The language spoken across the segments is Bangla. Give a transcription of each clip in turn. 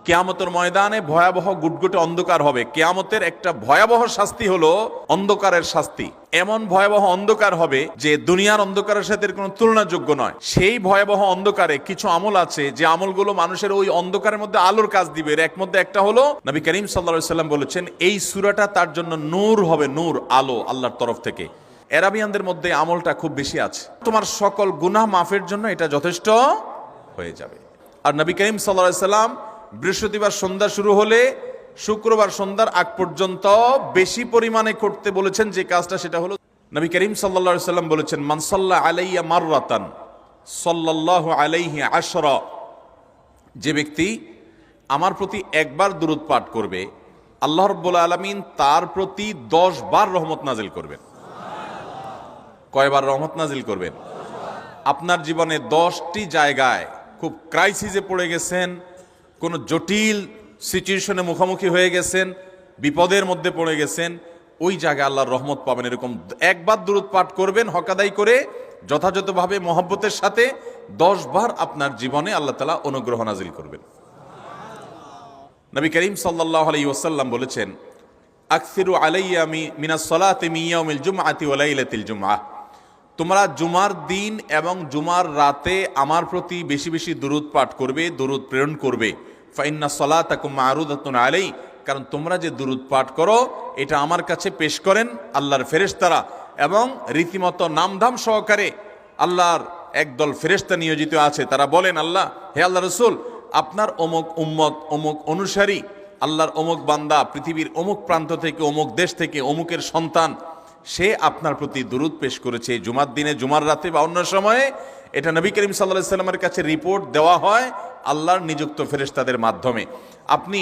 কিয়ামতের ময়দানে ভয়াবহ গুটগুটে অন্ধকার হবে। কিয়ামতের একটা ভয়াবহ শাস্তি হলো অন্ধকারের শাস্তি। এমন ভয়াবহ অন্ধকার হবে যে দুনিয়ার অন্ধকারের সাথে কোনো তুলনাযোগ্য নয়। সেই ভয়াবহ অন্ধকারে কিছু আমল আছে যে আমলগুলো মানুষের ওই অন্ধকারের মধ্যে আলোর কাজ দিবে। এর মধ্যে একটা হলো, নবী করিম সাল্লাল্লাহু আলাইহি সাল্লাম বলেছেন, এই সূরাটা তার জন্য নূর হবে, নূর, আলো আল্লাহর তরফ থেকে। এরাবিয়ানদের মধ্যে আমলটা খুব বেশি আছে। তোমার সকল গুনাহ মাফের জন্য এটা যথেষ্ট হয়ে যাবে। আর নবী করিম সাল্লাল্লাহু আলাইহি সাল্লাম বৃহস্পতিবার সন্ধ্যা শুরু হলে শুক্রবার সন্ধ্যার আগ পর্যন্ত বেশি পরিমাণে করতে বলেছেন যে কাজটা, সেটা হলো নবী করিম সাল্লাল্লাহু আলাইহি সাল্লাম বলেছেন, মান সাল্লা আলাইয়া মাররাতান সাল্লাল্লাহু আলাইহি আশরা, যে ব্যক্তি আমার প্রতি একবার দুরূদ পাঠ করবে, আল্লাহ রাব্বুল আলামিন তার প্রতি 10 বার রহমত নাজিল করবেন। কয়বার রহমত নাজিল করবেন? আপনার জীবনে 10টি জায়গায় খুব ক্রাইসিসে পড়ে গেছেন, কোন জটিল সিচুয়েশনে মুখোমুখি হয়ে গেছেন, বিপদের মধ্যে পড়ে গেছেন, ওই জায়গায় আল্লাহর রহমত পাবেন। এরকম একবার দুরূদ পাঠ করবেন হক আদায় করে যথাযথভাবে মহব্বতের সাথে, 10 বার আপনার জীবনে আল্লাহ তাআলা অনুগ্রহ নাজিল করবেন। নবী করিম সাল্লাল্লাহু আলাইহি ওয়াসাল্লাম বলেছেন, আকসিরু আলাইয়া মিনাস সালাতি মিন ইয়াউমিল জুমআতি ওয়া লাইলাতিল জুমআহ, তোমরা জুমার দিন এবং জুমার রাতে আমার প্রতি বেশি বেশি দুরূদ পাঠ করবে, দুরূদ প্রেরণ করবে। ফাইন্না সালাতাকুম মারুদাতুন আলাই, কারণ তোমরা যে দুরূদ পাঠ করো এটা আমার কাছে পেশ করেন আল্লাহর ফেরেশতারা, এবং রীতিমতো নামধাম সহকারে আল্লাহর একদল ফেরেশতা নিয়োজিত আছে। তারা বলেন, আল্লাহ, হে আল্লাহ রাসূল, আপনার অমুক উম্মত, অমুক অনুসারী, আল্লাহর অমুক বান্দা পৃথিবীর অমুক প্রান্ত থেকে, অমুক দেশ থেকে, অমুকের সন্তান, সে আপনার প্রতি দুরূদ পেশ করেছে জুমার দিনে, জুমার রাতে বা অন্য সময়ে। এটা নবী করিম সাল্লাল্লাহু আলাইহি সাল্লামের কাছে রিপোর্ট দেওয়া হয় আল্লাহর নিযুক্ত ফেরেশতাদের মাধ্যমে। আপনি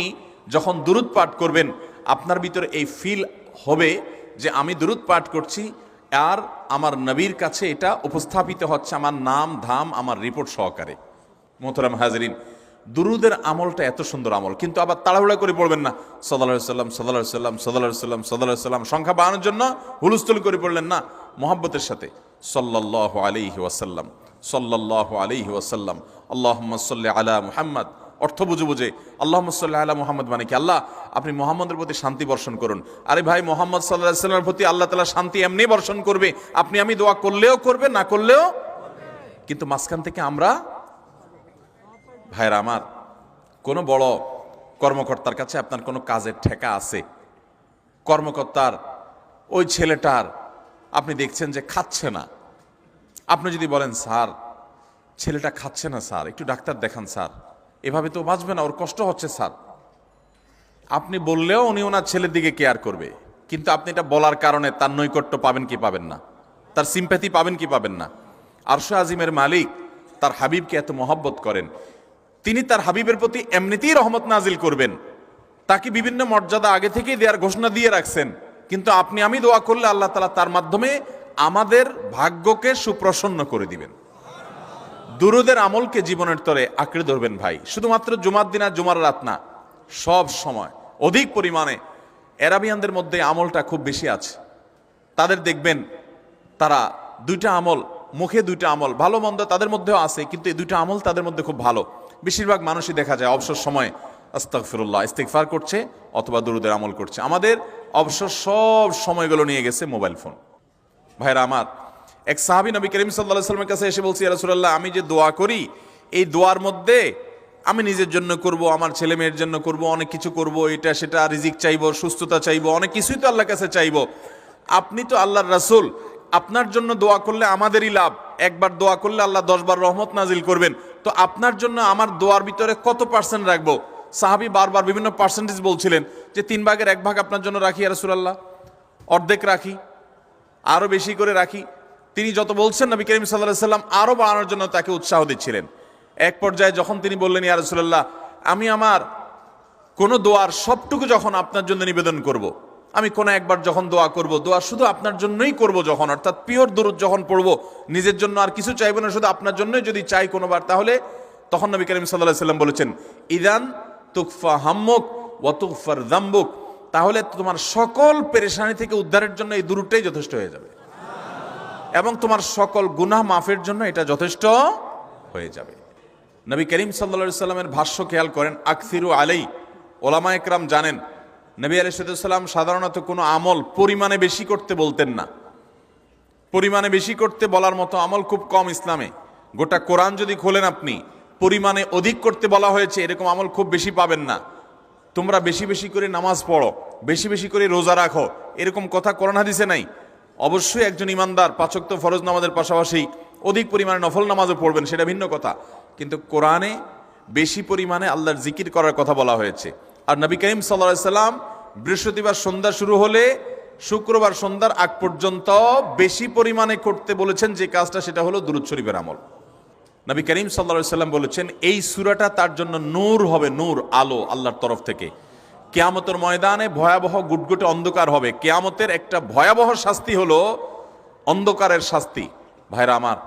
যখন দুরূদ পাঠ করবেন, আপনার ভিতরে এই ফিল হবে যে আমি দুরূদ পাঠ করছি আর আমার নবীর কাছে এটা উপস্থাপিত হচ্ছে আমার নাম ধাম, আমার রিপোর্ট সহকারে। মোহতারাম হাজরিন, দুরুদের আমলটা এত সুন্দর আমল, কিন্তু আবার তাড়াহুড়া করে পড়বেন না, সাল্লাল্লাহু আলাইহি সাল্লাম সাল্লাল্লাহু আলাইহি সাল্লাম সাল্লাল্লাহু আলাইহি সাল্লাম সাল্লাল্লাহু আলাইহি সাল্লাম সংখ্যা বাড়ানোর জন্য হুলস্থুল করে পড়লেন না। মহব্বতের সাথে সাল্লাল্লাহু আলাইহি ওয়াসাল্লাম সাল্লাল্লাহু আলাইহি ওয়াসাল্লাম, আল্লাহুম্মা সাল্লি আলা মুহাম্মদ, অর্থ বুঝে বুঝে আল্লাহুম্মা সাল্লি আলা মুহাম্মদ মানে কি, আল্লাহ আপনি মুহাম্মদের প্রতি শান্তি বর্ষণ করুন। আরে ভাই, মুহাম্মদ সাল্লাল্লাহু আলাইহি সাল্লামের প্রতি আল্লাহ তাআলা শান্তি এমনি বর্ষণ করবে, আপনি আমি দোয়া করলেও করবে, না করলেও। কিন্তু মাঝখান থেকে আমরা, ভাইরা আমার, কোনো বড় কর্মকর্তার কাছে আপনার কোনো কাজের ঠেকা আছে, কর্মকর্তার ওই ছেলেটার আপনি দেখছেন যে খাচ্ছে না, আপনি যদি বলেন, স্যার ছেলেটা খাচ্ছে না স্যার, একটু ডাক্তার দেখান স্যার, এভাবে তো বাঁচবে না, ওর কষ্ট হচ্ছে স্যার, আপনি বললেও উনি ওনার ছেলের দিকে কেয়ার করবে। কিন্তু আপনি এটা বলার কারণে তার নৈকট্য পাবেন কি পাবেন না, তার সিম্প্যাথি পাবেন কি পাবেন না। আরশে আজিমের মালিক তার হাবিবকে এত মহব্বত করেন, তিনি তার হাবিবের প্রতি এমনিতেই রহমত নাজিল করবেন, তাকে বিভিন্ন মর্যাদা আগে থেকেই দেওয়ার ঘোষণা দিয়ে রাখছেন। কিন্তু আপনি আমি দোয়া করলে আল্লাহ তাআলা তার মাধ্যমে আমাদের ভাগ্যকে সুপ্রসন্ন করে দিবেন। দুরুদের আমলকে জীবনের তরে আঁকড়ে ধরবেন ভাই, শুধুমাত্র জুমার দিন আর জুমার রাত না, সব সময় অধিক পরিমাণে। এরাবিয়ানদের মধ্যে আমলটা খুব বেশি আছে। তাদের দেখবেন তারা দুইটা আমল, মুখে দুইটা আমল, ভালো মন্দ তাদের মধ্যেও আছে, কিন্তু এই দুইটা আমল তাদের মধ্যে খুব ভালো। বেশিরভাগ মানুষই দেখা যায় অবসর সময়ে আস্তাগফিরুল্লাহ, ইস্তিগফার করছে অথবা দুরুদের আমল করছে। আমাদের অবসর সব সময়গুলো নিয়ে গেছে মোবাইল ফোন। ভাইরা আমার, এক সাহাবী নবী করিম সাল্লাল্লাহু আলাইহি ওয়াসাল্লামের কাছে এসে বলছে, ইয়া রাসূলুল্লাহ, আমি যে দোয়া করি, এই দোয়ার মধ্যে আমি নিজের জন্য করব, আমার ছেলে মেয়ের জন্য করব, অনেক কিছু করব, এটা সেটা, রিজিক চাইবো, সুস্থতা চাইবো, অনেক কিছুই তো আল্লাহর কাছে চাইবো। আপনি তো আল্লাহর রাসূল, আপনার জন্য দোয়া করলে আমাদেরই লাভ, একবার দোয়া করলে আল্লাহ 10 বার রহমত নাজিল করবেন, তো আপনার জন্য আমার দোয়ার ভিতরে কত পার্সেন্ট রাখবো? সাহাবী বারবার বিভিন্ন পার্সেন্টেজ বলছিলেন যে 3 ভাগের 1 ভাগ আপনার জন্য রাখি ইয়া রাসূলুল্লাহ, অর্ধেক রাখি, আরো বেশি করে রাখি। তিনি যত বলছেন নবী করিম সাল্লাল্লাহু আলাইহি সাল্লাম আরো বাড়ানোর জন্য তাকে উৎসাহ দিচ্ছিলেন। এক পর্যায়ে যখন তিনি বললেন, ইয়া রাসূলুল্লাহ, আমি আমার কোন দোয়ার সবটুকু যখন আপনার জন্য নিবেদন করব, আমি কোন একবার যখন দোয়া করব, দোয়া শুধু আপনার জন্যই করব যখন, অর্থাৎ পিওর দুরূদ যখন পড়বো, নিজের জন্য আর কিছু চাইবো না, শুধু আপনার জন্যই যদি চাই কোনোবার, তাহলে তখন নবী করিম সাল্লাল্লাহু আলাইহি সাল্লাম বলেছেন, ইদান তুকফা হাম্মুক ওয়া তুগফার যামবুক, তাহলে তোমার সকল পেরেশানি থেকে উদ্ধারের জন্য এই দুরূদটাই যথেষ্ট হয়ে যাবে, এবং তোমার সকল গুনাহ মাফের জন্য এটা যথেষ্ট হয়ে যাবে। নবী করিম সাল্লা সাল্লামের ভাষ্য খেয়াল করেন, আকসিরু আলাই, ওলামা একরাম জানেন নবী আলাইহিসসালাম সাধারণত কোনো আমল পরিমাণে বেশি করতে বলতেন না। পরিমাণে বেশি করতে বলার মতো আমল খুব কম ইসলামে। গোটা কোরআন যদি খোলেন আপনি, পরিমাণে অধিক করতে বলা হয়েছে এরকম আমল খুব বেশি পাবেন না। তোমরা বেশি বেশি করে নামাজ পড়ো, বেশি বেশি করে রোজা রাখো, এরকম কথা কোরআন হাদিসে নাই। অবশ্যই একজন ইমানদার 5 ওয়াক্ত ফরজ নামাজের পাশাপাশি অধিক পরিমাণে নফল নামাজও পড়বেন, সেটা ভিন্ন কথা। কিন্তু কোরআনে বেশি পরিমাণে আল্লাহর জিকির করার কথা বলা হয়েছে। আর নবী করিম সাল্লাল্লাহু আলাইহি সাল্লাম বৃহস্পতিবার সন্ধ্যা শুরু হলে শুক্রবার সন্ধ্যার আগ পর্যন্ত বেশি পরিমাণে করতে বলেছেন যে কাজটা, সেটা হলো দুরূদ শরীফের আমল। নবী করিম সাল্লাল্লাহু আলাইহি সাল্লাম বলেছেন এই সূরাটা তার জন্য নূর হবে, নূর, আলো আল্লাহর তরফ থেকে। কিয়ামতের ময়দানে ভয়াবহ গুটগুটে অন্ধকার হবে। কিয়ামতের একটা ভয়াবহ শাস্তি হলো অন্ধকারের শাস্তি। ভাইরা আমার,